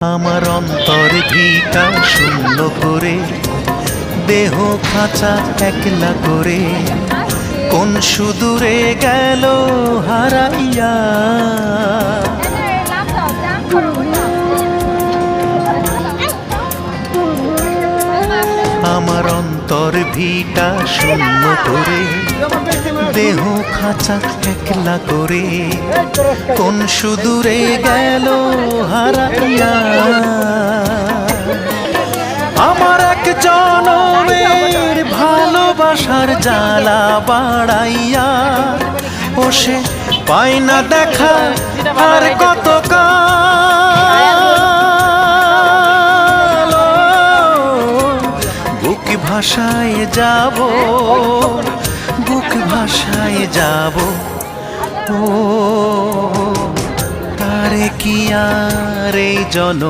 আমার অন্তর ভিটা শূন্য করে, দেহ খাঁচা একলা করে, কোন সুদূরে গেল হারাইয়া। আমার অন্তর ভিটা শূন্য করে, দেহ খাঁচা একলা করে, কোন সুদূরে গেল হারাইয়া। আমার এক জনমের ভালোবাসার জ্বালা বাড়াইয়া, ও সে পায় না দেখা আর কত কাল। বুক ভাষায় যাব, বুক ভাষায় যাব, ও তারে কি আর এই জন